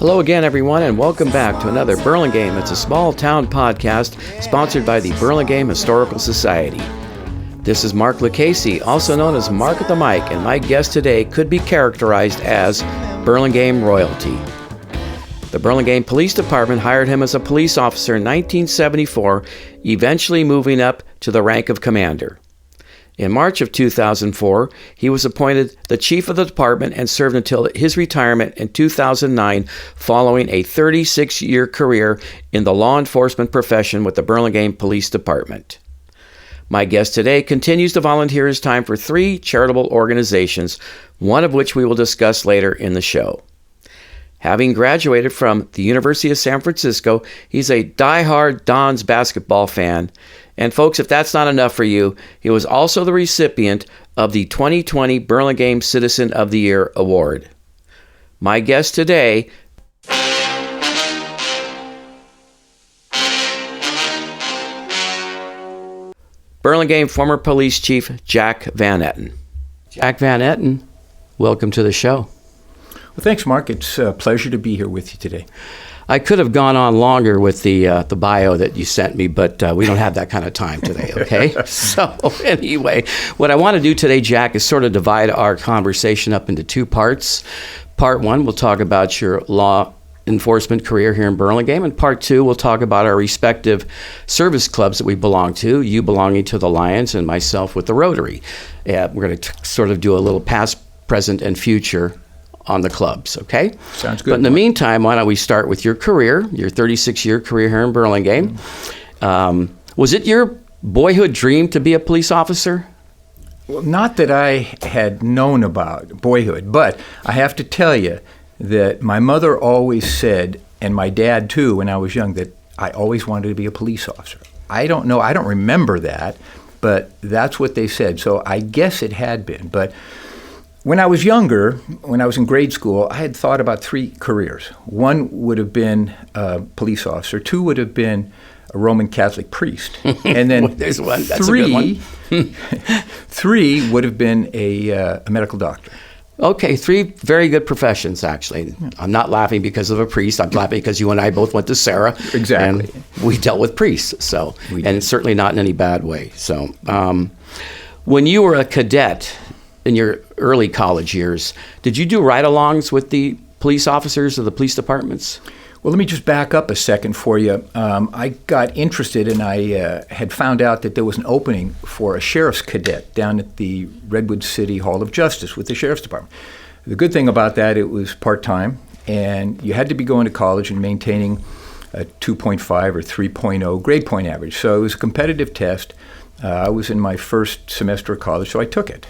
Hello again, everyone, and welcome back to another Burlingame. It's a small town podcast sponsored by the Burlingame Historical Society. This is Mark Lucchese, also known as Mark at the Mic, and my guest today could be characterized as Burlingame royalty. The Burlingame Police Department hired him as a police officer in 1974, eventually moving up to the rank of commander. In March of 2004, he was appointed the chief of the department and served until his retirement in 2009, following a 36-year career in the law enforcement profession with the Burlingame Police Department. My guest today continues to volunteer his time for 3 charitable organizations, one of which we will discuss later in the show. Having graduated from the University of San Francisco, he's a diehard Dons basketball fan. And folks, if that's not enough for you, he was also the recipient of the 2020 Burlingame Citizen of the Year Award. My guest today, Burlingame former Police Chief Jack Van Etten. Jack Van Etten, welcome to the show. Well, thanks, Mark. It's a pleasure to be here with you today. I could have gone on longer with the bio that you sent me, but we don't have that kind of time today, okay? So anyway, what I want to do today, Jack, is sort of divide our conversation up into 2 parts. Part 1, we'll talk about your law enforcement career here in Burlingame, and Part 2, we'll talk about our respective service clubs that we belong to, you belonging to the Lions and myself with the Rotary. We're going to sort of do a little past, present, and future on the clubs, okay? Sounds good. But in the meantime, why don't we start with your career, your 36-year career here in Burlingame. Was it your boyhood dream to be a police officer? Well, not that I had known about boyhood, but I have to tell you that my mother always said, and my dad too, when I was young, that I always wanted to be a police officer. I don't know, I don't remember that, but that's what they said. So I guess it had been. But when I was younger, when I was in grade school, I had thought about 3 careers. 1 would have been a police officer, 2 would have been a Roman Catholic priest, and then well, there's one. That's a good one. 3 would have been a medical doctor. Okay, 3 very good professions, actually. I'm not laughing because of a priest. I'm laughing because you and I both went to Sarah. Exactly. And we dealt with priests, so, and it's certainly not in any bad way. So, when you were a cadet in your early college years, did you do ride-alongs with the police officers of the police departments? Well, let me just back up a second for you. I got interested, and I had found out that there was an opening for a sheriff's cadet down at the Redwood City Hall of Justice with the sheriff's department. The good thing about that, it was part-time, and you had to be going to college and maintaining a 2.5 or 3.0 grade point average. So it was a competitive test. I was in my first semester of college, so I took it.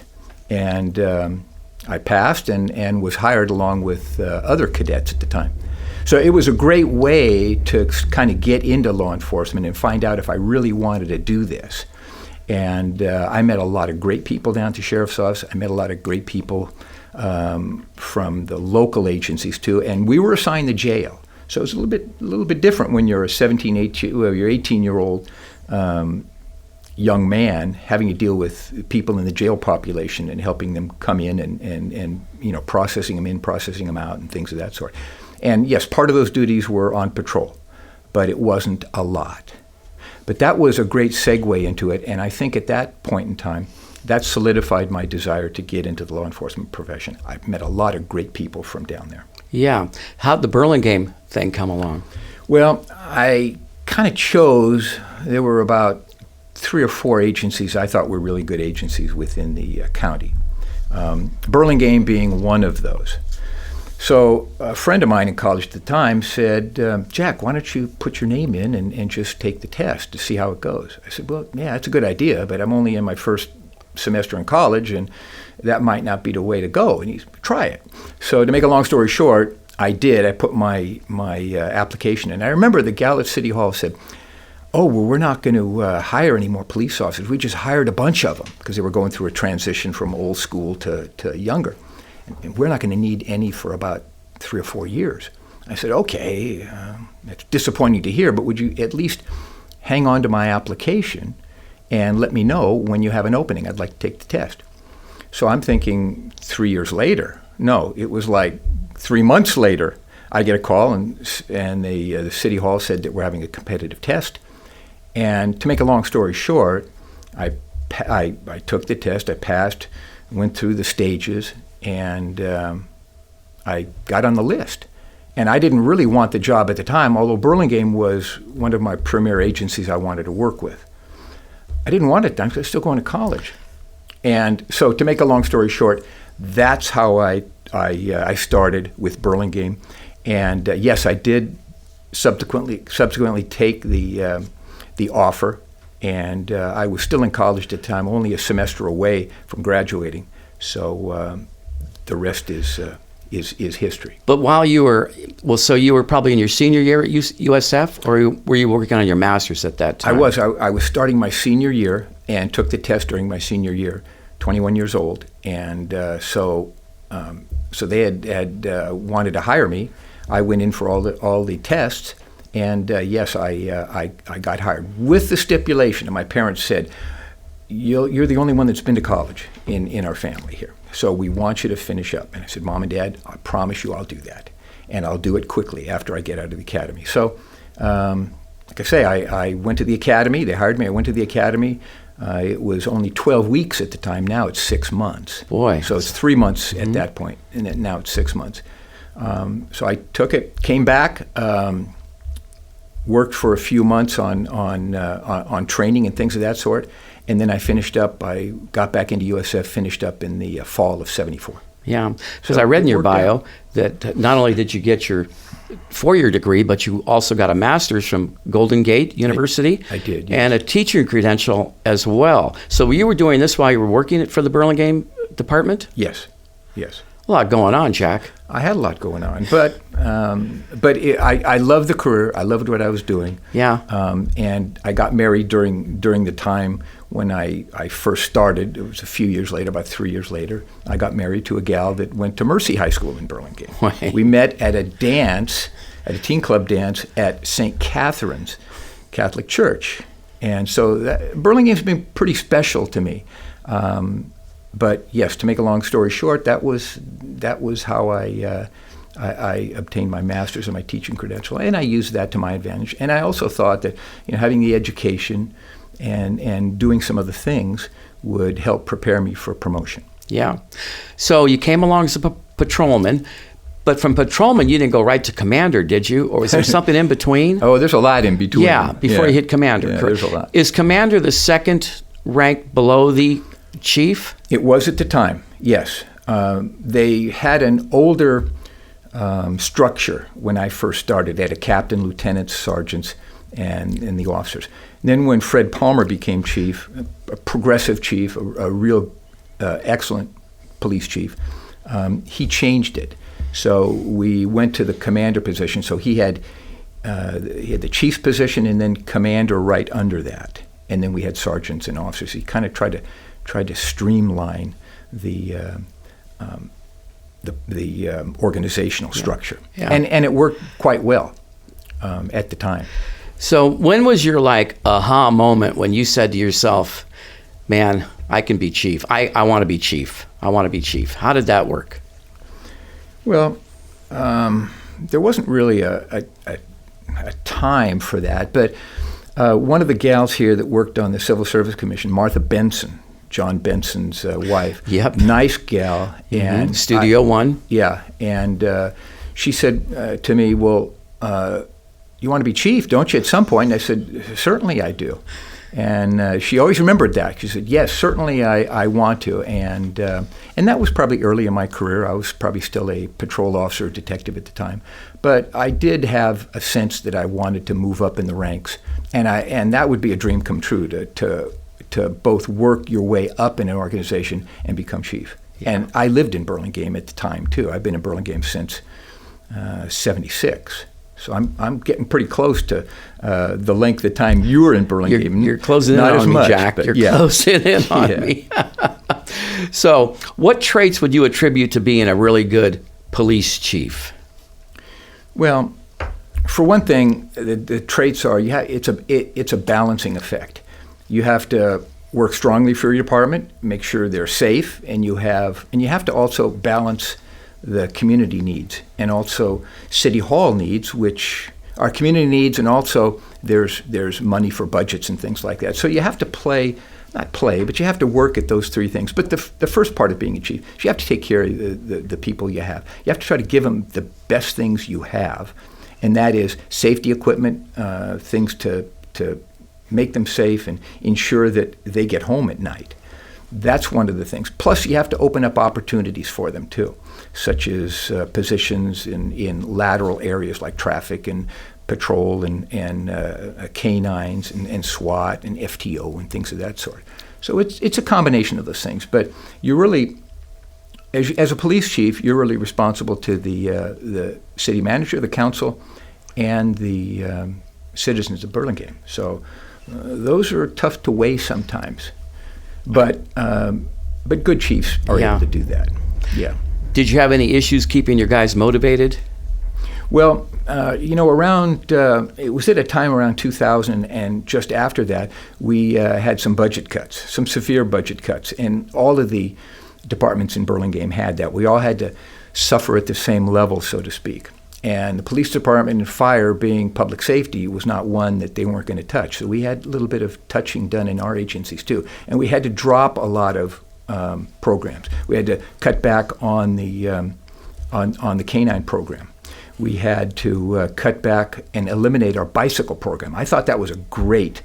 And I passed and was hired along with other cadets at the time. So it was a great way to kind of get into law enforcement and find out if I really wanted to do this. And I met a lot of great people down at the sheriff's office. I met a lot of great people from the local agencies too. And we were assigned the jail. So it's a little bit different when you're a 18-year-old young man having to deal with people in the jail population and helping them come in and processing them in, processing them out, and things of that sort. And yes, part of those duties were on patrol, but it wasn't a lot. But that was a great segue into it, and I think at that point in time, that solidified my desire to get into the law enforcement profession. I've met a lot of great people from down there. Yeah. How'd the Burlingame thing come along? Well, I kind of chose, there were about 3 or 4 agencies I thought were really good agencies within the county. Burlingame being one of those. So a friend of mine in college at the time said, Jack, why don't you put your name in and just take the test to see how it goes? I said, well, yeah, that's a good idea, but I'm only in my first semester in college, and that might not be the way to go. And he's, try it. So to make a long story short, I did. I put my application in. I remember the gal at City Hall said, oh, well, we're not going to hire any more police officers. We just hired a bunch of them because they were going through a transition from old school to younger. And we're not going to need any for about 3 or 4 years. I said, okay, that's disappointing to hear, but would you at least hang on to my application and let me know when you have an opening? I'd like to take the test. So I'm thinking 3 years later. No, it was like 3 months later. I get a call, and the city hall said that we're having a competitive test. And to make a long story short, I took the test, I passed, went through the stages, and I got on the list. And I didn't really want the job at the time, although Burlingame was one of my premier agencies I wanted to work with. I didn't want it. I was still going to college. And so to make a long story short, that's how I started with Burlingame. And yes, I did subsequently take the offer, and I was still in college at the time, only a semester away from graduating. So the rest is history. But while you were, so you were probably in your senior year at USF, or were you working on your master's at that time? I was starting my senior year and took the test during my senior year, 21 years old. And so they had wanted to hire me. I went in for all the tests, and yes, I got hired with the stipulation. And my parents said, "You're the only one that's been to college in our family here. So we want you to finish up." And I said, "Mom and Dad, I promise you I'll do that. And I'll do it quickly after I get out of the academy." So, like I say, I went to the academy. They hired me. I went to the academy. It was only 12 weeks at the time. Now it's 6 months. Boy. So it's 3 months at that point, and then now it's 6 months. So I took it, came back, worked for a few months on training and things of that sort. And then I finished up, I got back into USF, finished up in the fall of '74. Yeah, because I read in your bio that not only did you get your four-year degree, but you also got a master's from Golden Gate University. I did, yes. And a teaching credential as well. So you were doing this while you were working for the Burlingame department? Yes. A lot going on, Jack. I had a lot going on, but I loved the career. I loved what I was doing. Yeah. And I got married during the time when I first started. It was a few years later, about 3 years later. I got married to a gal that went to Mercy High School in Burlingame. Right. We met at a dance, at a teen club dance at St. Catherine's Catholic Church. And so Burlingame's been pretty special to me. But yes, to make a long story short, that was how I obtained my master's and my teaching credential, and I used that to my advantage. And I also thought that having the education and doing some other things would help prepare me for promotion. Yeah. So you came along as a patrolman, but from patrolman you didn't go right to commander, did you? Or was there something in between? Oh, there's a lot in between. Yeah, before you hit commander. Yeah, there's a lot. Is commander the second rank below the chief? It was at the time, yes. They had an older structure when I first started. They had a captain, lieutenants, sergeants, and the officers. And then when Fred Palmer became chief, a progressive chief, a real excellent police chief, he changed it. So we went to the commander position. So he had the chief's position and then commander right under that. And then we had sergeants and officers. He kind of tried to streamline the organizational structure. Yeah. And it worked quite well at the time. So when was your aha moment when you said to yourself, man, I can be chief. I want to be chief. I want to be chief. How did that work? Well, there wasn't really a time for that, but one of the gals here that worked on the Civil Service Commission, Martha Benson, John Benson's wife. Yep. Nice gal. And Studio One. Yeah. And she said to me, well, you want to be chief, don't you, at some point? And I said, certainly I do. And she always remembered that. She said, yes, certainly I want to. And that was probably early in my career. I was probably still a patrol officer, detective at the time. But I did have a sense that I wanted to move up in the ranks. And that would be a dream come true, to both work your way up in an organization and become chief. Yeah. And I lived in Burlingame at the time, too. I've been in Burlingame since '76. So I'm getting pretty close to the length of time you were in Burlingame. You're closing in on me, Jack. You're closing in on me. So what traits would you attribute to being a really good police chief? Well, for one thing, the traits are it's a balancing effect. You have to work strongly for your department, make sure they're safe, and you have to also balance the community needs and also City Hall needs, which are community needs, and also there's money for budgets and things like that. So you have to but you have to work at those three things. But the first part of being a chief is you have to take care of the people you have. You have to try to give them the best things you have, and that is safety equipment, things to make them safe and ensure that they get home at night. That's one of the things. Plus, you have to open up opportunities for them, too, such as positions in lateral areas like traffic and patrol and canines and SWAT and FTO and things of that sort. So it's a combination of those things. But you really, as a police chief, you're really responsible to the city manager, the council, and the citizens of Burlingame. So those are tough to weigh sometimes. But good chiefs are able to do that. Yeah. Did you have any issues keeping your guys motivated? Well, around it was at a time around 2000, and just after that, we had some budget cuts, some severe budget cuts, and all of the departments in Burlingame had that. We all had to suffer at the same level, so to speak. And the police department and fire, being public safety, was not one that they weren't going to touch. So we had a little bit of touching done in our agencies too. And we had to drop a lot of programs. We had to cut back on the canine program. We had to cut back and eliminate our bicycle program. I thought that was a great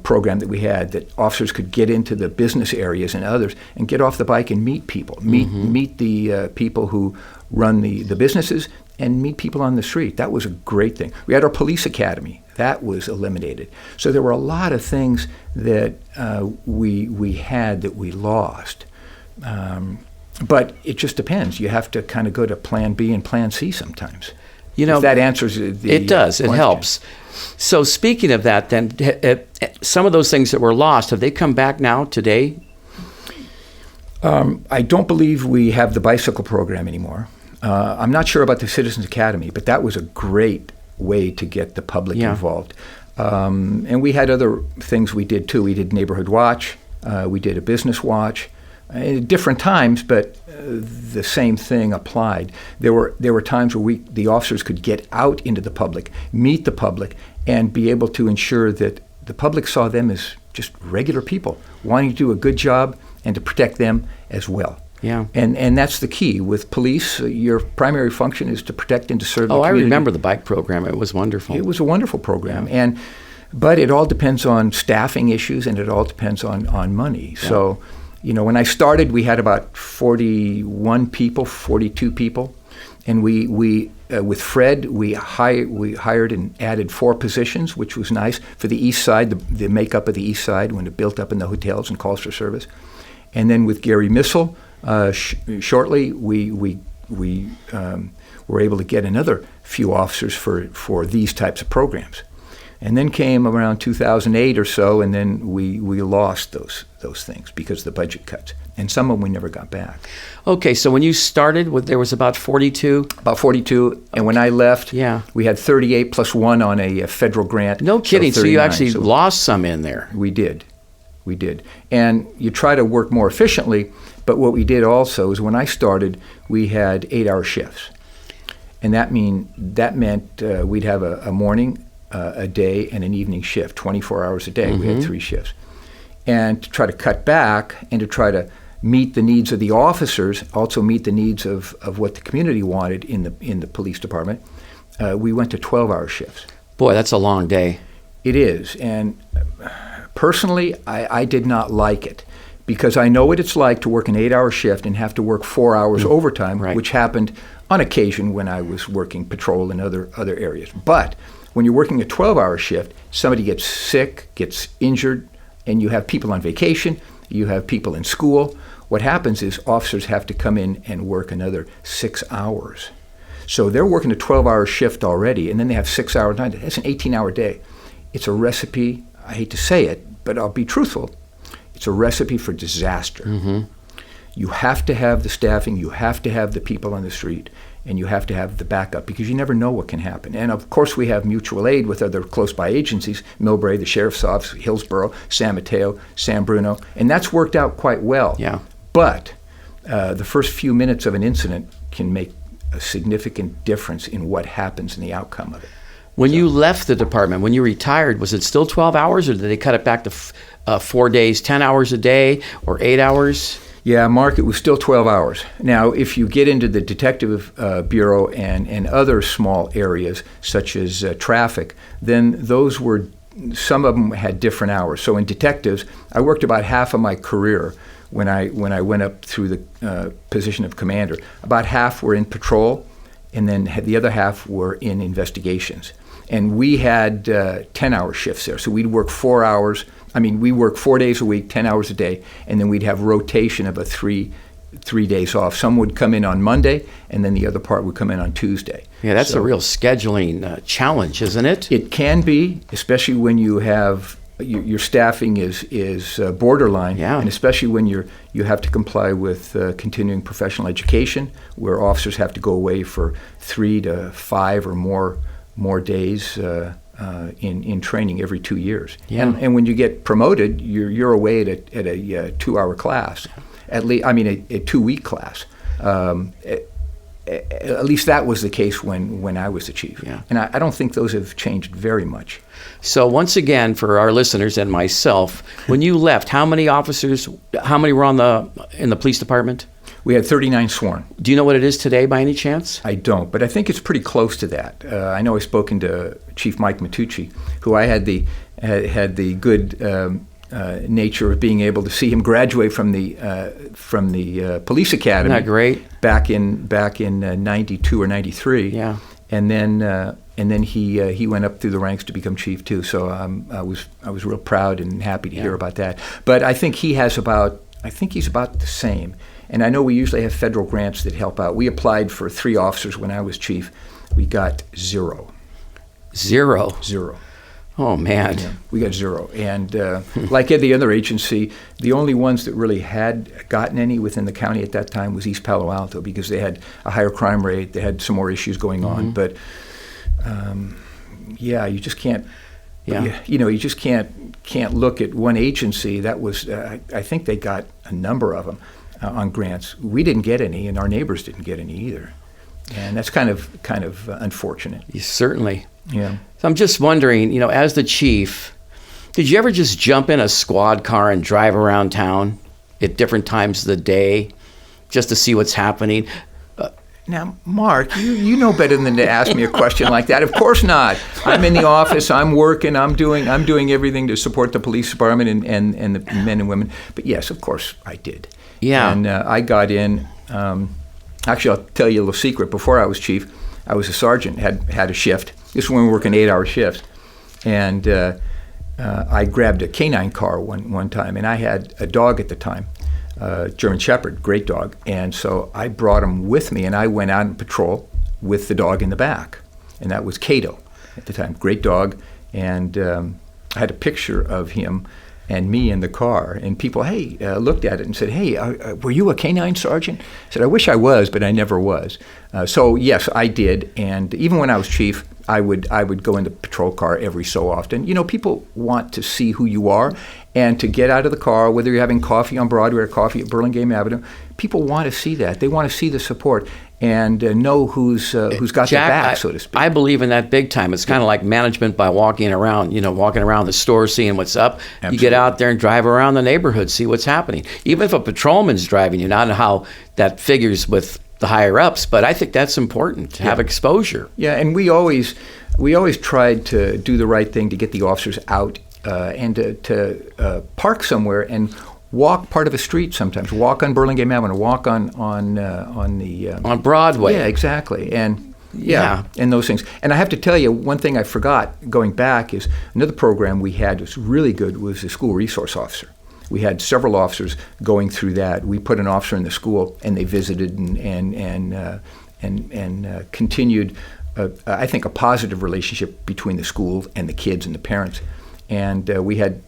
program that we had, that officers could get into the business areas and others and get off the bike and meet people, meet the people who run the businesses, and meet people on the street. That was a great thing. We had our police academy. That was eliminated. So there were a lot of things that we had that we lost. But it just depends. You have to kind of go to Plan B and Plan C sometimes. If that answers the It does. Question. It helps. So speaking of that, then, some of those things that were lost, have they come back now today? I don't believe we have the bicycle program anymore. I'm not sure about the Citizens Academy, but that was a great way to get the public involved. And we had other things we did too. We did Neighborhood Watch. We did a Business Watch. At different times, but the same thing applied. There were times where the officers could get out into the public, meet the public, and be able to ensure that the public saw them as just regular people, wanting to do a good job and to protect them as well. Yeah. And that's the key. With police, your primary function is to protect and to serve the community. I remember the bike program. It was wonderful. It was a wonderful program. Yeah. But it all depends on staffing issues, and it all depends on money. Yeah. So, when I started, we had about 41 people, 42 people. And we with Fred, we hired and added 4 positions, which was nice for the East Side, the makeup of the East Side when it built up in the hotels and calls for service. And then with Gary Missel, shortly we were able to get another few officers for these types of programs. And then came around 2008 or so, and then we lost those things because of the budget cuts. And some of them we never got back. Okay, so when you started, there was about 42? About 42, and when I left, we had 38 plus 1 on a federal grant. No kidding, so you actually lost some in there. We did. And you try to work more efficiently, but what we did also is when I started, we had 8-hour shifts. And that meant we'd have a morning, a day, and an evening shift, 24 hours a day. We had 3 shifts. And to try to cut back and to try to meet the needs of the officers, also meet the needs of what the community wanted in the police department, we went to 12-hour shifts. Boy, that's a long day. It is. And personally, I did not like it because I know what it's like to work an 8-hour shift and have to work 4 hours overtime, which happened on occasion when I was working patrol in other areas. But when you're working a 12-hour shift, somebody gets sick, gets injured, and you have people on vacation, you have people in school. What happens is officers have to come in and work another 6 hours. So they're working a 12-hour shift already, and then they have 6 hours night. That's an 18-hour day. It's a recipe, I hate to say it, but I'll be truthful. It's a recipe for disaster. You have to have the staffing, you have to have the people on the street, and you have to have the backup because you never know what can happen. And of course we have mutual aid with other close-by agencies, Millbrae, the Sheriff's Office, Hillsborough, San Mateo, San Bruno, and that's worked out quite well. Yeah. But the first few minutes of an incident can make a significant difference in what happens in the outcome of it. When you left the department, when you retired, was it still 12 hours, or did they cut it back to 4 days, 10 hours a day, or 8 hours? Yeah, Mark, it was still 12 hours. Now, if you get into the detective bureau and other small areas, such as traffic, then some of them had different hours. So in detectives, I worked about half of my career when I went up through the position of commander. About half were in patrol, and then the other half were in investigations. And we had 10-hour shifts there. So we'd work 4 hours. We work 4 days a week, 10 hours a day, and then we'd have rotation of three days off. Some would come in on Monday, and then the other part would come in on Tuesday. Yeah, that's a real scheduling challenge, isn't it? It can be, especially when you have your staffing is borderline, and especially when you have to comply with continuing professional education, where officers have to go away for 3 to 5 or more days in training every 2 years. Yeah. And when you get promoted, you're away at a 2-hour class, at least. A 2-week class. At least that was the case when I was the chief. Yeah. And I don't think those have changed very much. So once again, for our listeners and myself, when you left, how many were in the police department? We had 39 sworn. Do you know what it is today by any chance? I don't, but I think it's pretty close to that. I know I've spoken to Chief Mike Matucci, who I had the good nature of being able to see him graduate from the police academy. Isn't that great? Back in 92 or 93. Yeah. And then he went up through the ranks to become chief too. So I was real proud and happy to hear about that. But I think he's about the same. And I know we usually have federal grants that help out. We applied for 3 officers when I was chief. We got 0. 0? 0. Oh, man. Yeah, we got 0. And like the other agency, the only ones that really had gotten any within the county at that time was East Palo Alto, because they had a higher crime rate. They had some more issues going on. But, you just can't. Yeah. You just can't look at one agency. That was, I think they got a number of them on grants. We didn't get any, and our neighbors didn't get any either. And that's kind of unfortunate. Certainly. Yeah. So I'm just wondering, as the chief, did you ever just jump in a squad car and drive around town at different times of the day just to see what's happening? Now, Mark, you know better than to ask me a question like that. Of course not. I'm in the office. I'm working. I'm doing everything to support the police department and the men and women. But yes, of course, I did. Yeah. And I got in. Actually, I'll tell you a little secret. Before I was chief, I was a sergeant. Had a shift. This is when we were working 8-hour shifts, and I grabbed a canine car one time, and I had a dog at the time. German Shepherd, great dog. And so I brought him with me, and I went out on patrol with the dog in the back. And that was Cato at the time, great dog. And I had a picture of him and me in the car. And people, looked at it and said, hey, were you a canine sergeant? I said, I wish I was, but I never was. So yes, I did. And even when I was chief, I would go in the patrol car every so often. People want to see who you are, and to get out of the car, whether you're having coffee on Broadway or coffee at Burlingame Avenue, people want to see that. They want to see the support and know who's got Jack, their back, so to speak. I believe in that big time. It's kind of like management by walking around the store, seeing what's up. Absolutely. You get out there and drive around the neighborhood, see what's happening. Even if a patrolman's driving you, not how that figures with the higher ups, but I think that's important to have exposure. Yeah, and we always tried to do the right thing to get the officers out and to park somewhere and walk part of a street sometimes. Walk on Burlingame Avenue, walk on Broadway. Yeah, exactly. And and those things. And I have to tell you, one thing I forgot going back is another program we had was really good was the school resource officer. We had several officers going through that. We put an officer in the school, and they visited and continued, I think, a positive relationship between the school and the kids and the parents. And we had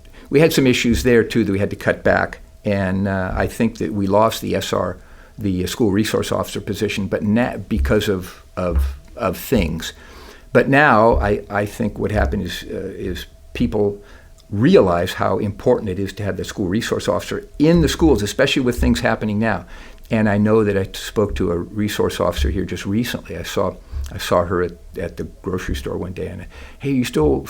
some issues there too that we had to cut back. And I think that we lost the SR, the school resource officer position, but because of things. But now I think what happened is people realize how important it is to have the school resource officer in the schools, especially with things happening now. And I know that I spoke to a resource officer here just recently. I saw her at the grocery store one day, and hey, you still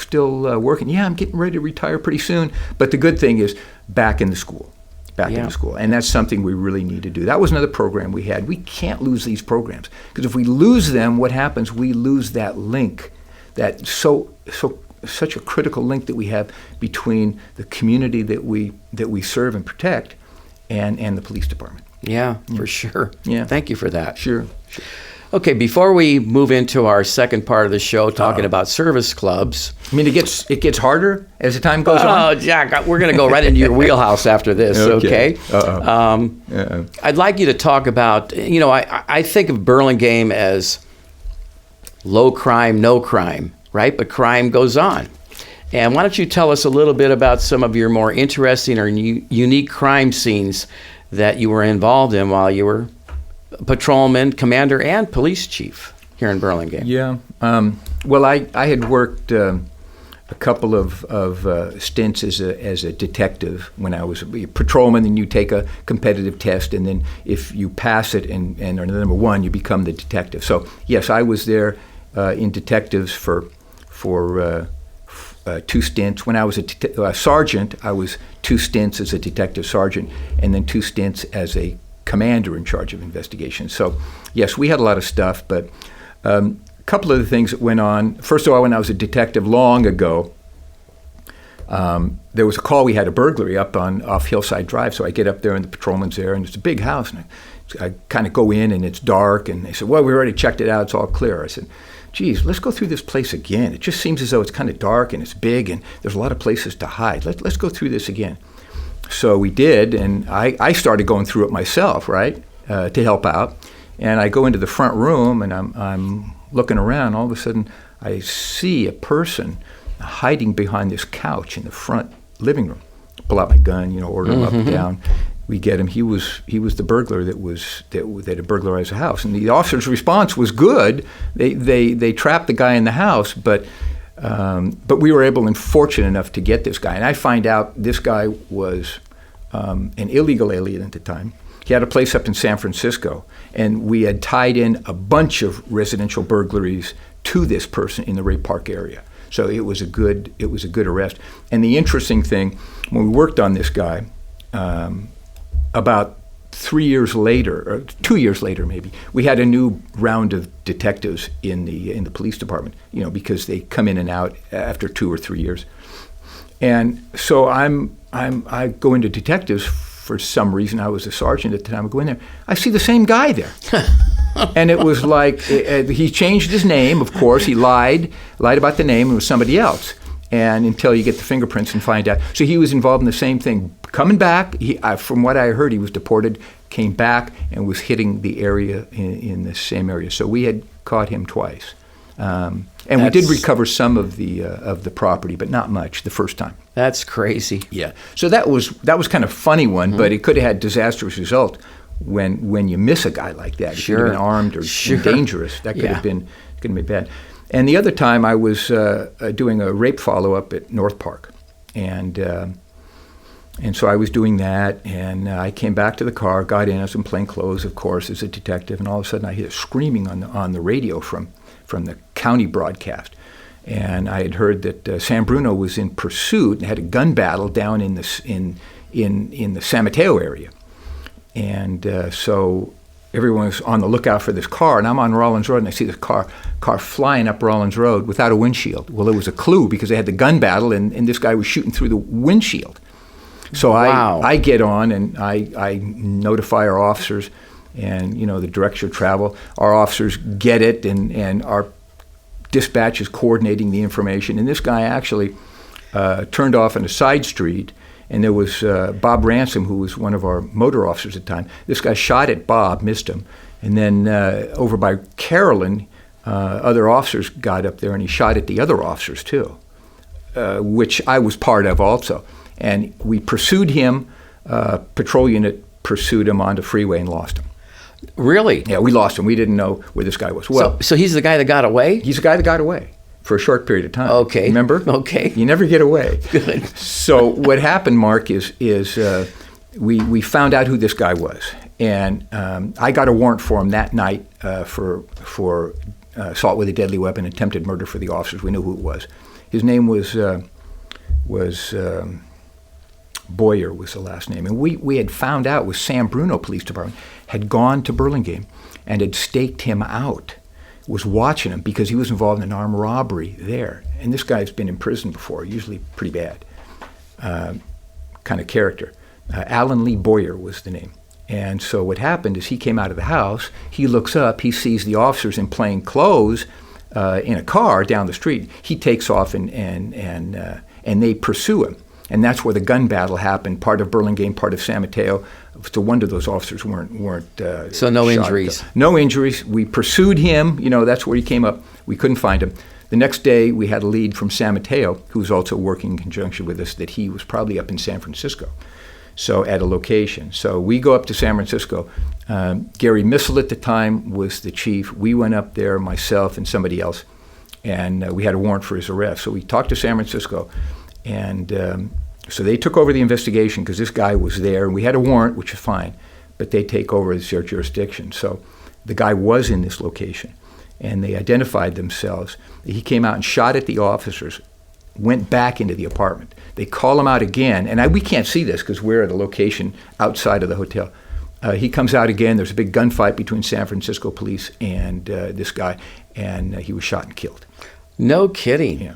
working? Yeah, I'm getting ready to retire pretty soon. But the good thing is back in the school. In the school. And that's something we really need to do. That was another program we had. We can't lose these programs, because if we lose them, what happens? We lose that link, that such a critical link that we have between the community that we serve and protect and the police department. Yeah, for sure. Yeah. Thank you for that. Sure. Okay, before we move into our second part of the show, talking about service clubs. I mean, it gets harder as the time goes on? Oh, Jack, we're going to go right into your wheelhouse after this, okay? I'd like you to talk about, I think of Burlingame as low crime, no crime, right? But crime goes on. And why don't you tell us a little bit about some of your more interesting or unique crime scenes that you were involved in while you were patrolman, commander, and police chief here in Burlingame? Yeah. Well, I had worked a couple of stints as a detective when I was a patrolman. Then you take a competitive test, and then if you pass it and are number one, you become the detective. So yes, I was there in detectives for 2 stints. When I was a sergeant, I was 2 stints as a detective sergeant, and then 2 stints as a commander in charge of investigations. So, yes, we had a lot of stuff, but a couple of the things that went on. First of all, when I was a detective long ago, there was a call. We had a burglary up off Hillside Drive, so I get up there and the patrolman's there, and it's a big house, and I kind of go in and it's dark, and they said, well, we already checked it out, it's all clear. I said, geez, let's go through this place again. It just seems as though it's kind of dark and it's big and there's a lot of places to hide. Let's go through this again. So we did, and I started going through it myself, right, to help out. And I go into the front room, and I'm looking around. All of a sudden, I see a person hiding behind this couch in the front living room. Pull out my gun, order him up and down. We get him. He was the burglar that had burglarized the house. And the officer's response was good. They trapped the guy in the house, but we were able and fortunate enough to get this guy. And I find out this guy was an illegal alien at the time. He had a place up in San Francisco, and we had tied in a bunch of residential burglaries to this person in the Ray Park area. So it was a good arrest. And the interesting thing, when we worked on this guy, about 3 years later, or 2 years later maybe, we had a new round of detectives in the police department, because they come in and out after 2 or 3 years. And so I go into detectives for some reason. I was a sergeant at the time. I go in there. I see the same guy there. And it was like, he changed his name, of course. He lied about the name. It was somebody else. And until you get the fingerprints and find out. So he was involved in the same thing. Coming back, from what I heard, he was deported, came back, and was hitting the area in the same area. So we had caught him twice. And we did recover some of the property, but not much the first time. That's crazy. Yeah. So that was kind of a funny one, but it could have had disastrous result when you miss a guy like that. If you've been armed or dangerous, that could have been bad. And the other time I was doing a rape follow-up at North Park, and so I was doing that, and I came back to the car, got in, I was in plain clothes, of course, as a detective, and all of a sudden I hear screaming on the radio from the county broadcast. And I had heard that San Bruno was in pursuit and had a gun battle down in the San Mateo area. And so everyone was on the lookout for this car, and I'm on Rollins Road, and I see this car flying up Rollins Road without a windshield. Well, it was a clue because they had the gun battle, and this guy was shooting through the windshield. So wow. I get on, and I notify our officers, and the direction of travel. Our officers get it, and our dispatch is coordinating the information. And this guy actually turned off on a side street, and there was Bob Ransom, who was one of our motor officers at the time. This guy shot at Bob, missed him, and then over by Carolyn, other officers got up there, and he shot at the other officers too, which I was part of also. And we pursued him. Patrol unit pursued him onto freeway and lost him. Really? Yeah, we lost him. We didn't know where this guy was. Well, so he's the guy that got away? He's the guy that got away for a short period of time. Okay. Remember? Okay. You never get away. Good. So what happened, Mark, is we found out who this guy was. And I got a warrant for him that night for assault with a deadly weapon, attempted murder for the officers. We knew who it was. His name was Boyer was the last name. And we had found out was San Bruno Police Department had gone to Burlingame and had staked him out, was watching him because he was involved in an armed robbery there. And this guy's been in prison before, usually pretty bad kind of character. Alan Lee Boyer was the name. And so what happened is he came out of the house, he looks up, he sees the officers in plain clothes in a car down the street. He takes off and they pursue him. And that's where the gun battle happened, part of Burlingame, part of San Mateo. It's a wonder those officers weren't So no shot. injuries? No injuries. We pursued him. That's where he came up. We couldn't find him. The next day, we had a lead from San Mateo, who was also working in conjunction with us, that he was probably up in San Francisco, so at a location. So we go up to San Francisco. Gary Missel at the time was the chief. We went up there, myself and somebody else, and we had a warrant for his arrest. So we talked to San Francisco, and so they took over the investigation because this guy was there, and we had a warrant, which is fine, but they take over as their jurisdiction. So the guy was in this location, and they identified themselves. He came out and shot at the officers, went back into the apartment. They call him out again, and we can't see this because we're at a location outside of the hotel. He comes out again. There's a big gunfight between San Francisco police and this guy, and he was shot and killed. No kidding. Yeah.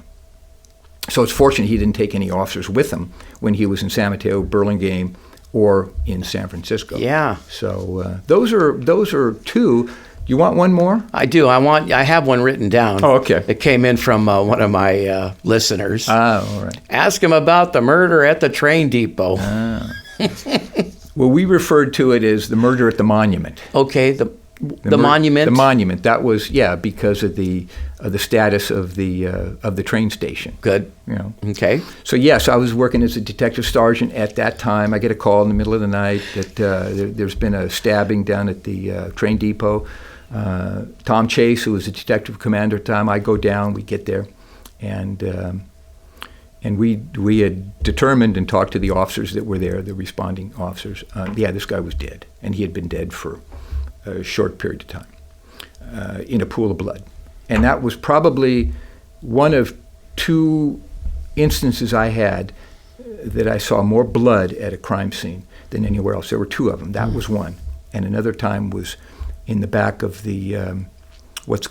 So it's fortunate he didn't take any officers with him when he was in San Mateo, Burlingame, or in San Francisco. Yeah. So those are two. You want one more? I do. I have one written down. Oh, okay. It came in from one of my listeners. All right. Ask him about the murder at the train depot. Well, we referred to it as the murder at the monument. Okay, the monument. The monument. That was because of the status of the train station. Good. Okay. So yes, I was working as a detective sergeant at that time. I get a call in the middle of the night that there's been a stabbing down at the train depot. Tom Chase, who was a detective commander at the time, I go down. We get there, and we had determined and talked to the officers that were there, the responding officers. This guy was dead, and he had been dead for a short period of time in a pool of blood. And that was probably one of two instances I had that I saw more blood at a crime scene than anywhere else. There were two of them. That was one. And another time was in the back of the, what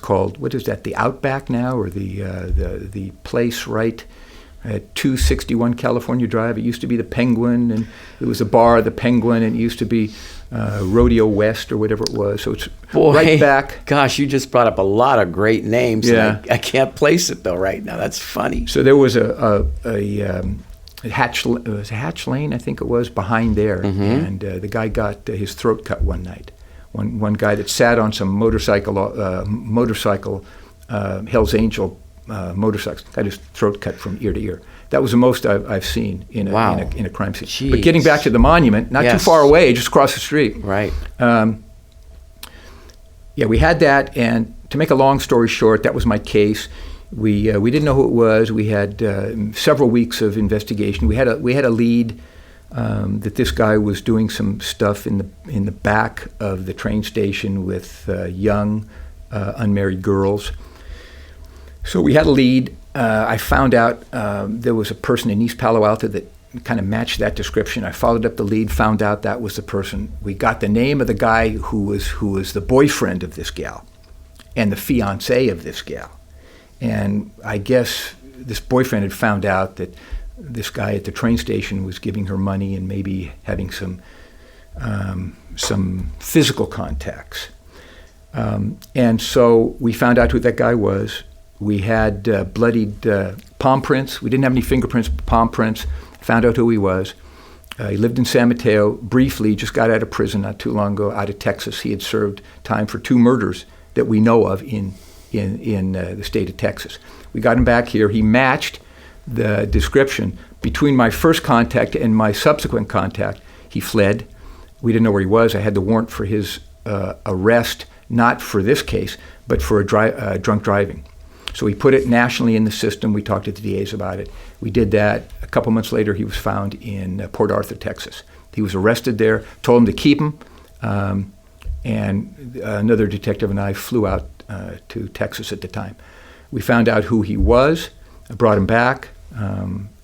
is that, the Outback now, or the place right at 261 California Drive. It used to be the Penguin, and it was a bar, the Penguin, and it used to be Rodeo West or whatever it was. So it's right back. Gosh, you just brought up a lot of great names. Yeah. I can't place it though right now. That's funny. So there was a hatch lane, I think it was, behind there, and the guy got his throat cut one night. One guy that sat on some motorcycle Hell's Angel motorcycles got his throat cut from ear to ear. That was the most I've seen in a crime scene. Jeez. But getting back to the monument, not too far away, just across the street. Right. We had that, and to make a long story short, that was my case. We didn't know who it was. We had several weeks of investigation. We had a lead that this guy was doing some stuff in the back of the train station with young unmarried girls. So we had a lead. I found out there was a person in East Palo Alto that kind of matched that description. I followed up the lead, found out that was the person. We got the name of the guy who was the boyfriend of this gal and the fiancé of this gal. And I guess this boyfriend had found out that this guy at the train station was giving her money and maybe having some physical contacts. And so we found out who that guy was. We had bloodied palm prints. We didn't have any fingerprints, but palm prints. Found out who he was. He lived in San Mateo briefly, just got out of prison not too long ago, out of Texas. He had served time for 2 murders that we know of in the state of Texas. We got him back here. He matched the description. Between my first contact and my subsequent contact, he fled. We didn't know where he was. I had the warrant for his arrest, not for this case, but for drunk driving. So we put it nationally in the system. We talked to the DAs about it. We did that. A couple months later, he was found in Port Arthur, Texas. He was arrested there, told him to keep him. And another detective and I flew out to Texas at the time. We found out who he was, brought him back,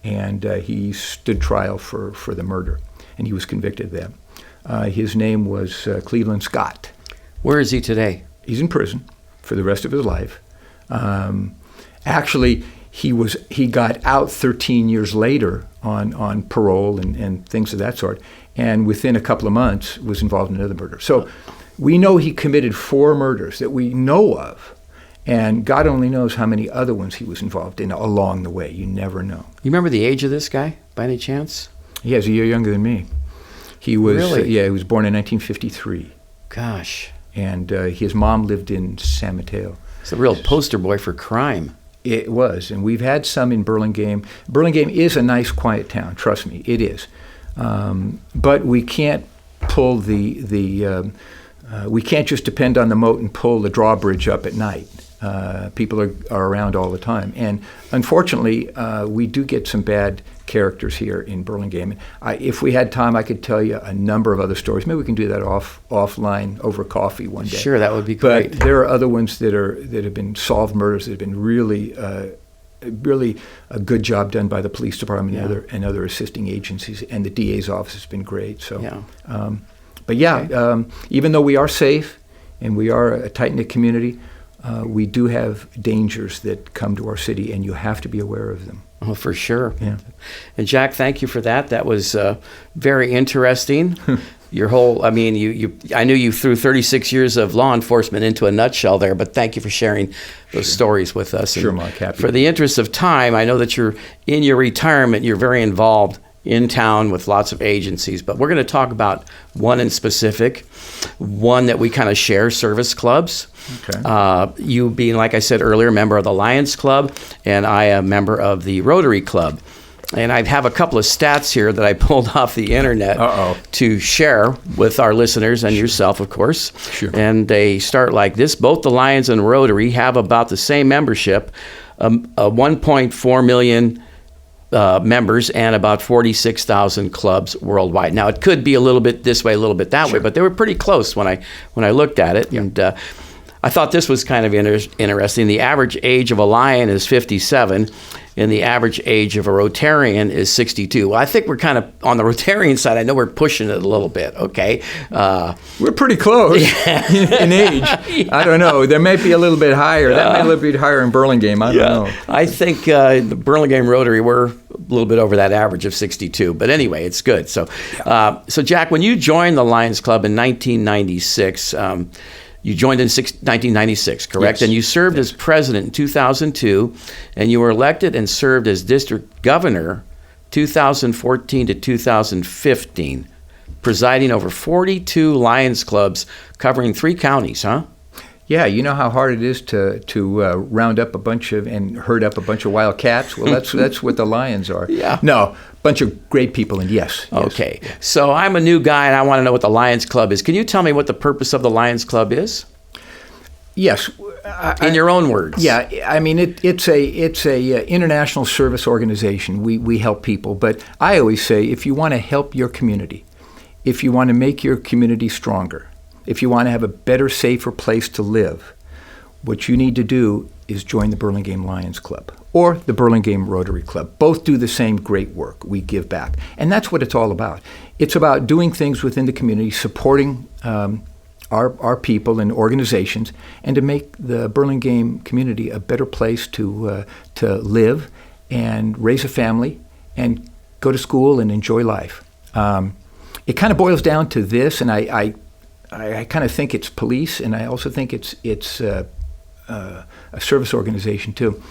and he stood trial for the murder, and he was convicted of that. His name was Cleveland Scott. Where is he today? He's in prison for the rest of his life. Actually, he got out 13 years later on parole and things of that sort, and within a couple of months was involved in another murder. So we know he committed 4 murders that we know of, and God only knows how many other ones he was involved in along the way. You never know. You remember the age of this guy, by any chance? He is a year younger than me. He was Really? he was born in 1953, Gosh. and his mom lived in San Mateo. It's a real poster boy for crime. It was, and we've had some in Burlingame. Burlingame is a nice, quiet town. Trust me, it is. But we can't pull we can't just depend on the moat and pull the drawbridge up at night. People are around all the time, and unfortunately, we do get some bad characters here in Burlingame. If we had time, I could tell you a number of other stories. Maybe we can do that offline over coffee one day. Sure, that would be great. But there are other ones that have been solved murders that have been really a good job done by the police department and other assisting agencies, and the DA's office has been great. So, even though we are safe and we are a tight-knit community, we do have dangers that come to our city, and you have to be aware of them. Oh, for sure. Yeah. And Jack, thank you for that. That was very interesting. Your whole, I mean, I knew you threw 36 years of law enforcement into a nutshell there, but thank you for sharing those stories with us. Sure, And Mark, happy. For the interest of time, I know that you're in your retirement, you're very involved in town with lots of agencies, but we're going to talk about one in specific, one that we kind of share, service clubs. Okay. You being, like I said earlier, a member of the Lions Club, and I a member of the Rotary Club. And I have a couple of stats here that I pulled off the internet to share with our listeners and yourself, of course. Sure. And they start like this. Both the Lions and Rotary have about the same membership, 1.4 million members and about 46,000 clubs worldwide. Now, it could be a little bit this way, a little bit that way, but they were pretty close when I looked at it. Yeah. And I thought this was kind of interesting. The average age of a Lion is 57, and the average age of a Rotarian is 62. Well, I think we're kind of on the Rotarian side. I know we're pushing it a little bit, okay? We're pretty close in age. Yeah. I don't know. There may be a little bit higher. That may be a little bit higher in Burlingame. I don't know. I think the Burlingame Rotary, we're a little bit over that average of 62. But anyway, it's good. So, so Jack, when you joined the Lions Club in 1996, you joined in 1996, correct? Yes. And you served as president in 2002, and you were elected and served as district governor 2014 to 2015, presiding over 42 Lions clubs covering 3 counties, huh? Yeah, you know how hard it is to round up a bunch of and herd up a bunch of wild cats? Well, that's what the Lions are. Yeah. No, bunch of great people, and yes. Okay. So I'm a new guy, and I want to know what the Lions Club is. Can you tell me what the purpose of the Lions Club is? Yes. In your own words. Yeah, I mean, it's a international service organization. We help people, but I always say if you want to help your community, if you want to make your community stronger, if you want to have a better, safer place to live, what you need to do is join the Burlingame Lions Club or the Burlingame Rotary Club. Both do the same great work. We give back. And that's what it's all about. It's about doing things within the community, supporting our people and organizations, and to make the Burlingame community a better place to live and raise a family and go to school and enjoy life. It kind of boils down to this, and I kind of think it's police, and I also think it's a service organization too.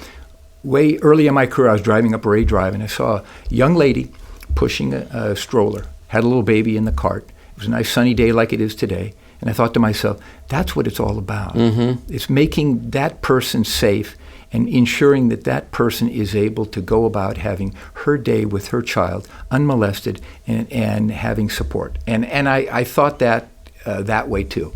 Way early in my career, I was driving up Ray Drive, and I saw a young lady pushing a stroller, had a little baby in the cart. It was a nice sunny day like it is today, and I thought to myself, that's what it's all about. Mm-hmm. It's making that person safe and ensuring that that person is able to go about having her day with her child unmolested and having support. And I thought that way too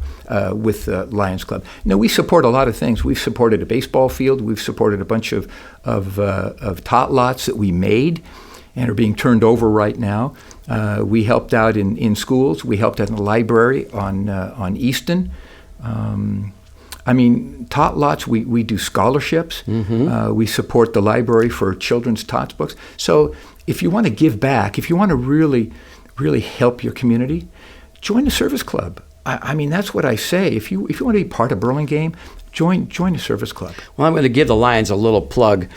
with the Lions Club. Now, we support a lot of things. We've supported a baseball field. We've supported a bunch of tot lots that we made. and are being turned over right now. We helped out in schools. We helped out in the library on Easton. Tot lots, we do scholarships. We support the library for children's tots books. So if you want to give back, if you want to really, really help your community, join a service club. That's what I say. If you want to be part of Burlingame, join a service club. Well, I'm going to give the Lions a little plug.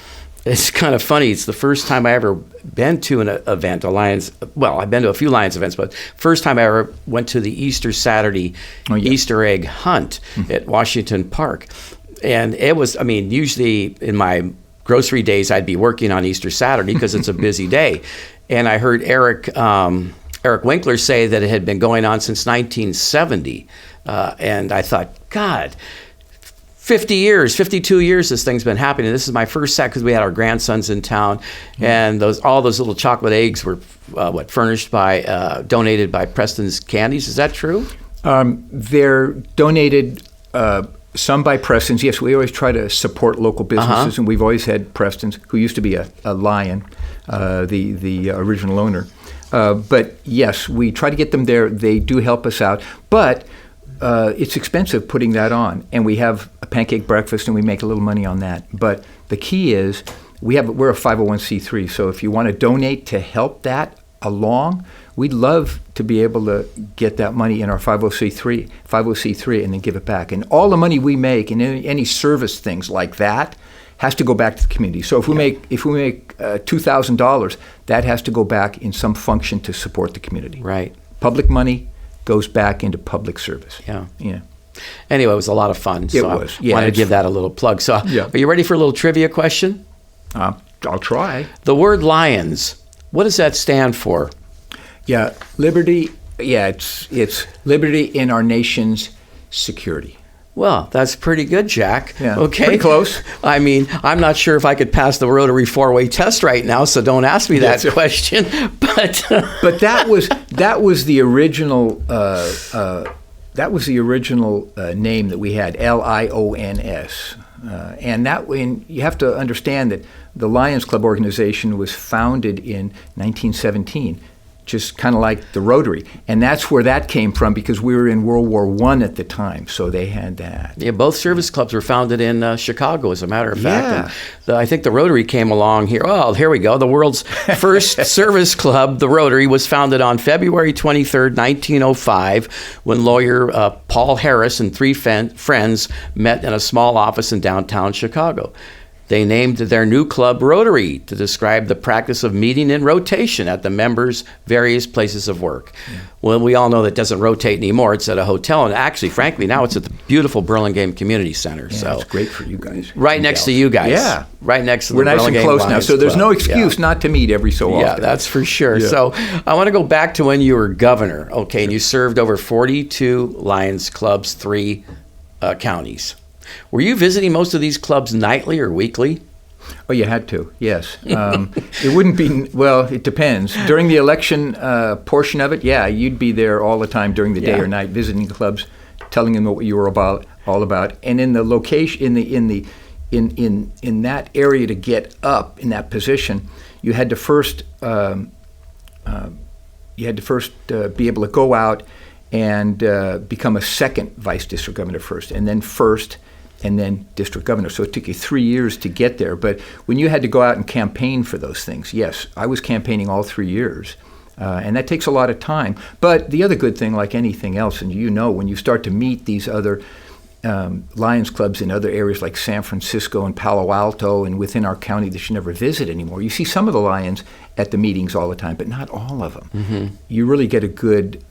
It's kind of funny. It's the first time I ever been to an event, I've been to a few Lions events, but first time I ever went to the Easter Saturday Easter egg hunt at Washington Park. And it was, usually in my grocery days, I'd be working on Easter Saturday because it's a busy day. And I heard Eric Winkler say that it had been going on since 1970. And I thought, God, 52 years this thing's been happening. This is my first set because we had our grandsons in town, and all those little chocolate eggs were donated by Preston's Candies. Is that true? They're donated, some by Preston's. Yes, we always try to support local businesses, and we've always had Preston's, who used to be a Lion, the original owner. But yes, we try to get them there. They do help us out, but it's expensive putting that on, and we have a pancake breakfast, and we make a little money on that. But the key is we're a 501c3, so if you want to donate to help that along, we'd love to be able to get that money in our 50c3, and then give it back. And all the money we make in any service things like that has to go back to the community. So if we make $2,000, that has to go back in some function to support the community. Right. Public money goes back into public service. Yeah. Anyway, it was a lot of fun. So it was. Yeah, I wanted to give that a little plug. So Are you ready for a little trivia question? I'll try. The word Lions, what does that stand for? Yeah, liberty. Yeah, it's liberty in our nation's security. Well, that's pretty good, Jack. Yeah, okay. Pretty close. I'm not sure if I could pass the Rotary 4-way test right now, so don't ask me that question. But that was the original name that we had, LIONS. And you have to understand that the Lions Club organization was founded in 1917. Just kind of like the Rotary. And that's where that came from, because we were in World War I at the time, so they had that. Yeah, both service clubs were founded in Chicago, as a matter of fact. Yeah. I think the Rotary came along here. Oh, here we go. The world's first service club, the Rotary, was founded on February 23rd, 1905, when lawyer Paul Harris and three friends met in a small office in downtown Chicago. They named their new club Rotary to describe the practice of meeting in rotation at the members' various places of work. Yeah. Well, we all know that doesn't rotate anymore. It's at a hotel, and actually, frankly, now it's at the beautiful Burlingame Community Center. Yeah, so it's great for you guys. Right next to you guys. Yeah. Right next to the We're nice Burlingame and close Lions now, so there's Club. no excuse not to meet every so often. Yeah, that's for sure. Yeah. So I want to go back to when you were governor, okay, and you served over 42 Lions clubs, 3 counties. Were you visiting most of these clubs nightly or weekly? Oh, you had to, yes. It wouldn't be, well, it depends. During the election portion of it, yeah, you'd be there all the time during the day or night, visiting clubs, telling them what you were all about. And in the location, in that area to get up in that position, you had to first be able to go out and become a second vice district governor first, and then district governor. So it took you 3 years to get there. But when you had to go out and campaign for those things, yes, I was campaigning all 3 years. And that takes a lot of time. But the other good thing, like anything else, and when you start to meet these other Lions clubs in other areas like San Francisco and Palo Alto and within our county that you never visit anymore, you see some of the Lions at the meetings all the time, but not all of them. Mm-hmm. You really get a good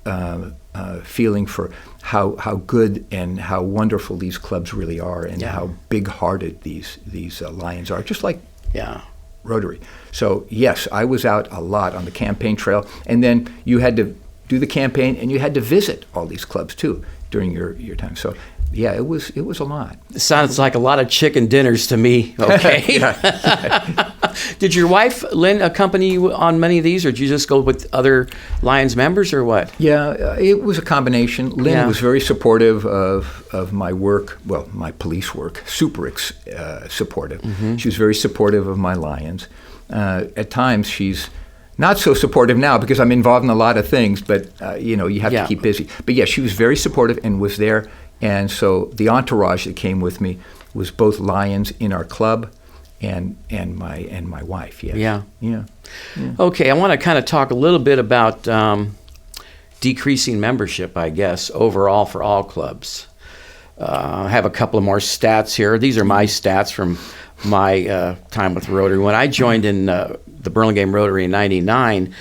feeling for how good and how wonderful these clubs really are, and how big-hearted these Lions are, just like Rotary. So yes, I was out a lot on the campaign trail, and then you had to do the campaign, and you had to visit all these clubs too during your time. So yeah, it was a lot. It sounds like a lot of chicken dinners to me. Okay. Did your wife, Lynn, accompany you on many of these, or did you just go with other Lions members, or what? Yeah, it was a combination. Lynn was very supportive of my work, well, my police work, super supportive. Mm-hmm. She was very supportive of my Lions. At times, she's not so supportive now because I'm involved in a lot of things, but you have to keep busy. But yeah, she was very supportive and was there. And so the entourage that came with me was both Lions in our club and my wife. Yes. Yeah. Okay, I want to kind of talk a little bit about decreasing membership, I guess, overall for all clubs. I have a couple of more stats here. These are my stats from my time with Rotary. When I joined in the Burlingame Rotary in 99,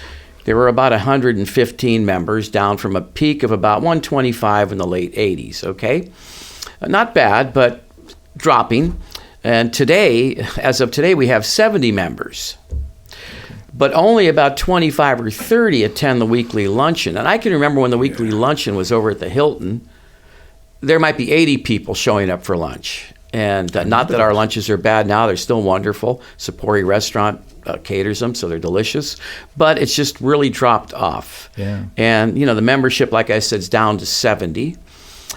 there were about 115 members, down from a peak of about 125 in the late 80s, okay? Not bad, but dropping. And today, as of today, we have 70 members. But only about 25 or 30 attend the weekly luncheon. And I can remember when the weekly luncheon was over at the Hilton, there might be 80 people showing up for lunch. And not that our lunches are bad now, they're still wonderful. Sapori Restaurant caters them, so they're delicious. But it's just really dropped off. Yeah. And, the membership, like I said, is down to 70.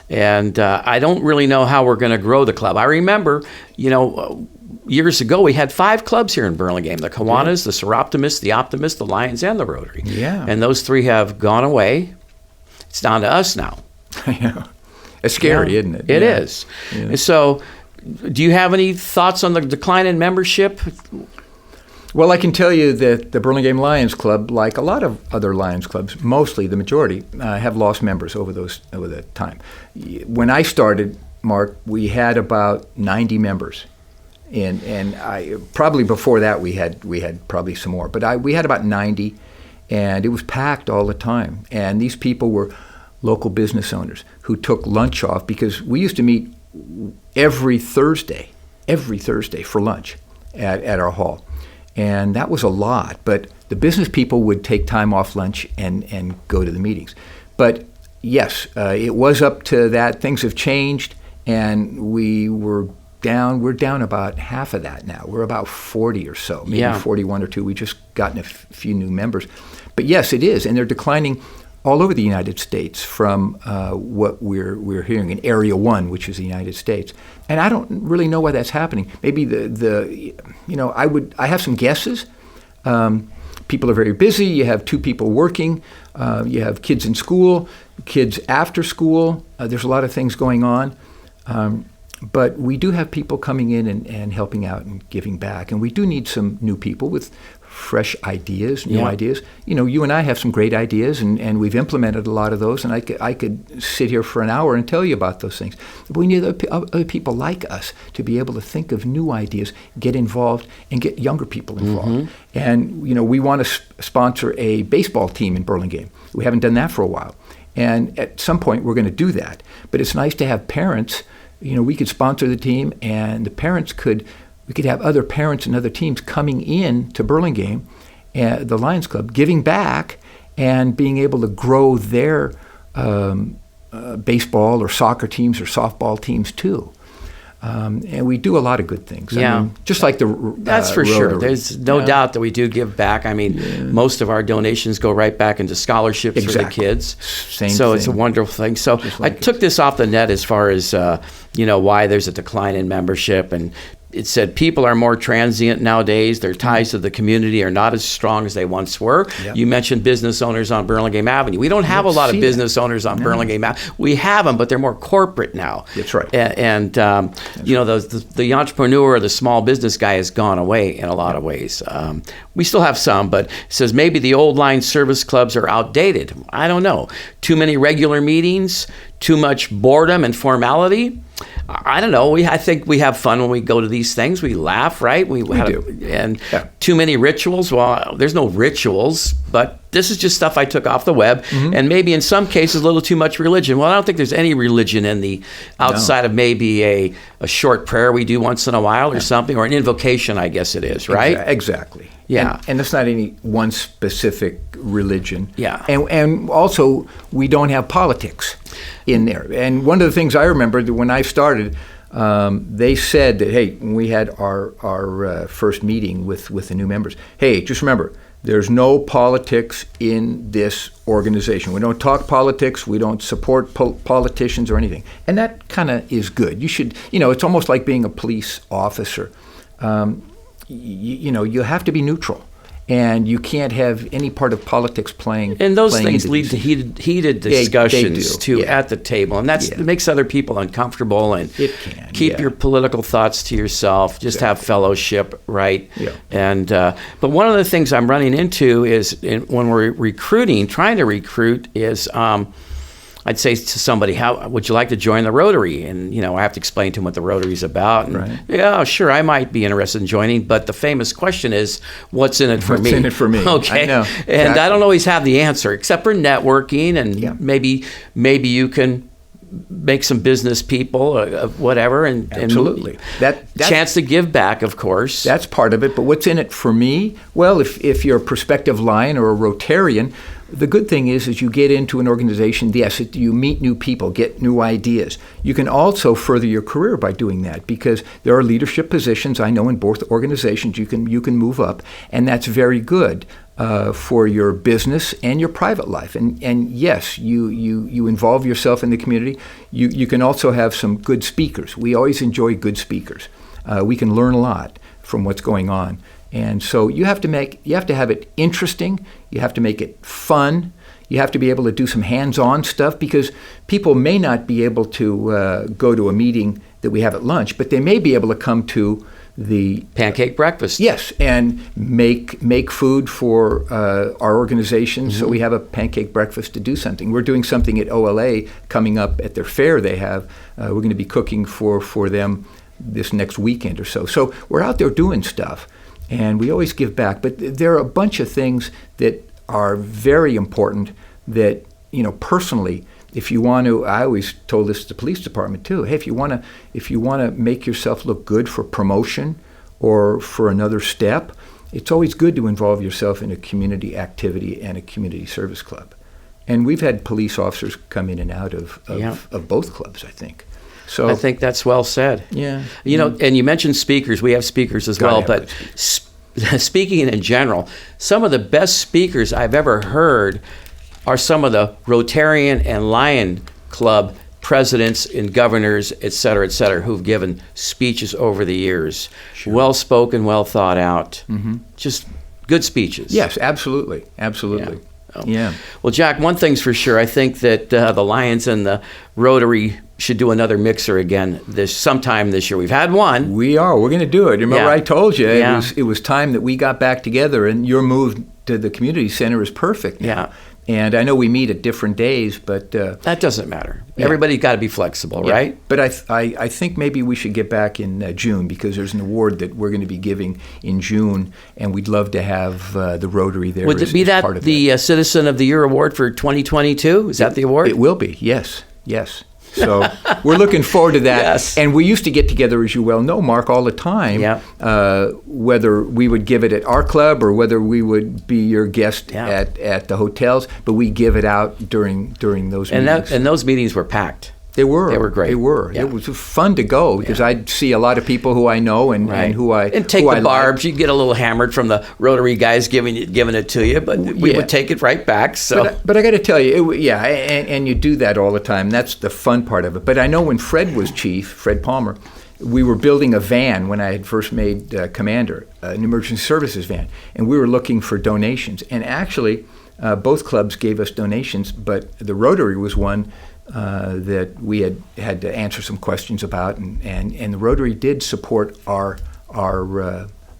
And I don't really know how we're going to grow the club. I remember, years ago, we had 5 clubs here in Burlingame: the Kiwanis, the Seroptimists, the Optimists, the Lions, and the Rotary. Yeah. And those 3 have gone away. It's down to us now. Yeah. It's scary, isn't it? It is. Yeah. And so, do you have any thoughts on the decline in membership? Well, I can tell you that the Burlingame Lions Club, like a lot of other Lions clubs, mostly the majority, have lost members over the time. When I started, Mark, we had about 90 members, and I probably before that we had probably some more, but we had about 90, and it was packed all the time. And these people were local business owners who took lunch off, because we used to meet every Thursday for lunch at our hall. And that was a lot, but the business people would take time off lunch and go to the meetings. But yes, it was up to that. Things have changed, and we're down about half of that now. We're about 40 or so, maybe 41 or 2. We just gotten a few new members. But yes, it is, and they're declining all over the United States from what we're hearing in Area 1, which is the United States. And I don't really know why that's happening. Maybe I have some guesses. People are very busy. You have 2 people working. You have kids in school, kids after school. There's a lot of things going on. But we do have people coming in and helping out and giving back. And we do need some new people with fresh ideas, new ideas. You and I have some great ideas, and we've implemented a lot of those, and I could sit here for an hour and tell you about those things. But we need other people like us to be able to think of new ideas, get involved, and get younger people involved. Mm-hmm. And, we want to sponsor a baseball team in Burlingame. We haven't done that for a while. And at some point, we're going to do that. But it's nice to have parents. We could sponsor the team, and the parents we could have other parents and other teams coming in to Burlingame, the Lions Club, giving back and being able to grow their baseball or soccer teams or softball teams too. And we do a lot of good things. Yeah. I mean, just like the That's for Rotary. sure. There's no doubt that we do give back. I mean, most of our donations go right back into scholarships for the kids. Same so thing. It's a wonderful thing. So like I took this off the net as far as, why there's a decline in membership. And it said people are more transient nowadays. Their ties to the community are not as strong as they once were. Yep. You mentioned business owners on Burlingame Avenue. We don't have a lot of business owners on Burlingame Avenue. We have them, but they're more corporate now. That's right. And the entrepreneur or the small business guy has gone away in a lot of ways. We still have some, but it says maybe the old line service clubs are outdated. I don't know. Too many regular meetings, too much boredom and formality. I don't know. I think we have fun when we go to these things. We laugh, right? We do. Too many rituals. Well, there's no rituals, but this is just stuff I took off the web. Mm-hmm. And maybe in some cases a little too much religion. Well, I don't think there's any religion in the outside of maybe a short prayer we do once in a while or something, or an invocation, I guess it is, right? Exactly. Yeah. And it's not any one specific religion. Yeah. And also, we don't have politics in there. And one of the things I remember that when I started, they said that, hey, when we had our first meeting with the new members, hey, just remember, there's no politics in this organization. We don't talk politics. We don't support politicians or anything. And that kind of is good. You should, it's almost like being a police officer. You have to be neutral. and you can't have any part of politics playing. And those playing things into lead these. to heated discussions they do. at the table, and it makes other people uncomfortable. And It can, keep your political thoughts to yourself. Just have fellowship, right? Yeah. And but one of the things I'm running into is when we're trying to recruit, is I'd say to somebody, "How would you like to join the Rotary?" And I have to explain to them what the Rotary is about. And, right. Yeah, sure, I might be interested in joining, but the famous question is, "What's in it for me?" What's in it for me? Okay, I know. And Exactly. I don't always have the answer, except for networking, and maybe you can make some business people, whatever, and Absolutely. That chance to give back, of course. That's part of it. But what's in it for me? Well, if you're a prospective Lion or a Rotarian, the good thing is you get into an organization, yes, you meet new people, get new ideas. You can also further your career by doing that, because there are leadership positions, I know, in both organizations you can move up, and that's very good for your business and your private life. And yes, you involve yourself in the community. You can also have some good speakers. We always enjoy good speakers. We can learn a lot from what's going on. And so you have to have it interesting. You have to make it fun. You have to be able to do some hands-on stuff, because people may not be able to go to a meeting that we have at lunch, but they may be able to come to the pancake breakfast. Yes, and make food for our organization. So we have a pancake breakfast to do something. We're doing something at OLA coming up at their fair they have. We're going to be cooking for them this next weekend or so. So we're out there doing stuff. And we always give back. But there are a bunch of things that are very important that, personally, if you want to, I always told this to the police department too, hey, if you want to make yourself look good for promotion or for another step, it's always good to involve yourself in a community activity and a community service club. And we've had police officers come in and out of both clubs, I think. So I think that's well said. Yeah. And you mentioned speakers. We have speakers as well, but speaking in general, some of the best speakers I've ever heard are some of the Rotarian and Lion Club presidents and governors, et cetera, who've given speeches over the years. Sure. Well-spoken, well thought out, just good speeches. Yes, absolutely. Absolutely. Yeah. Well, Jack, one thing's for sure. I think that the Lions and the Rotary should do another mixer again sometime this year. We've had one. We're going to do it. Remember, I told you it was time that we got back together, and your move to the community center is perfect now. Yeah. And I know we meet at different days, but that doesn't matter. Yeah. Everybody's got to be flexible, right? But I think maybe we should get back in June, because there's an award that we're going to be giving in June, and we'd love to have the Rotary there. Would it be that the Citizen of the Year award for 2022? Is that the award? It will be. Yes. So we're looking forward to that. Yes. And we used to get together, as you well know, Mark, all the time, whether we would give it at our club or whether we would be your guest at the hotels, but we give it out during those meetings. And those meetings were packed. They were. They were great. They were. Yeah. It was fun to go, because I'd see a lot of people who I know and who I and take the barbs. You'd get a little hammered from the Rotary guys giving it to you, but we would take it right back. So, but I got to tell you, and you do that all the time. That's the fun part of it. But I know when Fred was chief, Fred Palmer, we were building a van when I had first made commander, an emergency services van, and we were looking for donations. And actually, both clubs gave us donations, but the Rotary was one that we had to answer some questions about, and the Rotary did support our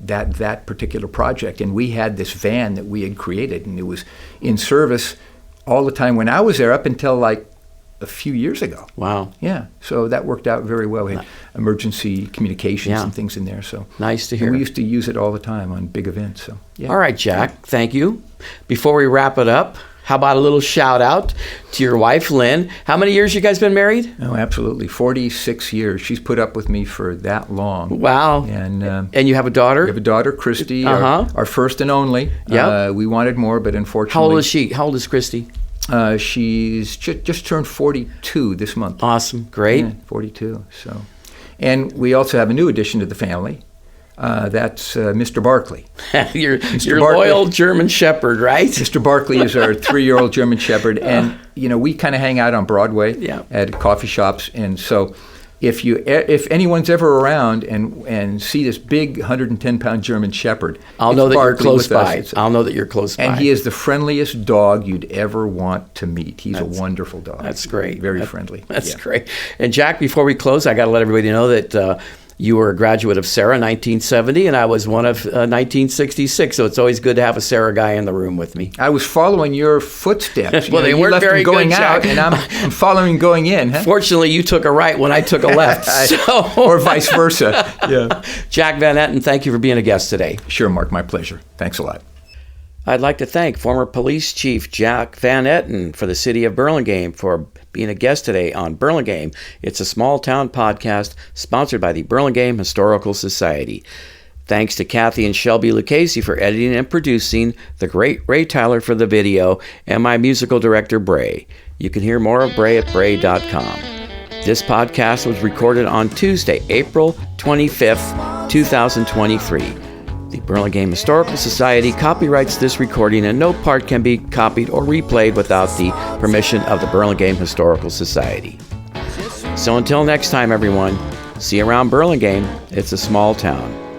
that particular project, and we had this van that we had created, and it was in service all the time when I was there up until like a few years ago. Wow. Yeah. So that worked out very well. We had emergency communications and things in there. So nice to hear. And we used to use it all the time on big events. So All right, Jack. Thank you. Before we wrap it up, how about a little shout out to your wife, Lynn? How many years you guys been married? Oh, absolutely. 46 years. She's put up with me for that long. Wow. And you have a daughter? We have a daughter, Christy, our first and only. Yeah. We wanted more, but unfortunately. How old is she? How old is Christy? She's just turned 42 this month. Awesome. Great. Yeah, 42. So, and we also have a new addition to the family. That's Mr. Barkley. your loyal German Shepherd, right? Mr. Barkley is our 3-year-old German Shepherd, and we kind of hang out on Broadway at coffee shops, and so if anyone's ever around and see this big 110-pound German Shepherd, I'll know that you're close by. I'll know that you're close by. And he is the friendliest dog you'd ever want to meet. He's a wonderful dog. That's great. Very friendly. That's great. And Jack, before we close, I got to let everybody know that you were a graduate of Sarah 1970, and I was one of 1966. So it's always good to have a Sarah guy in the room with me. I was following your footsteps. Well, they weren't left very going good, out, Jack. and I'm following going in. Huh? Fortunately, you took a right when I took a left. Or vice versa. Yeah. Jack Van Etten, thank you for being a guest today. Sure, Mark. My pleasure. Thanks a lot. I'd like to thank former Police Chief Jack Van Etten for the city of Burlingame for being a guest today on Burlingame. It's a small town podcast sponsored by the Burlingame Historical Society. Thanks to Kathy and Shelby Lucchese for editing and producing, the great Ray Tyler for the video, and my musical director, Bray. You can hear more of Bray at bray.com. This podcast was recorded on Tuesday, April 25th, 2023. The Burlingame Historical Society copyrights this recording, and no part can be copied or replayed without the permission of the Burlingame Historical Society. So until next time, everyone, see you around Burlingame. It's a small town.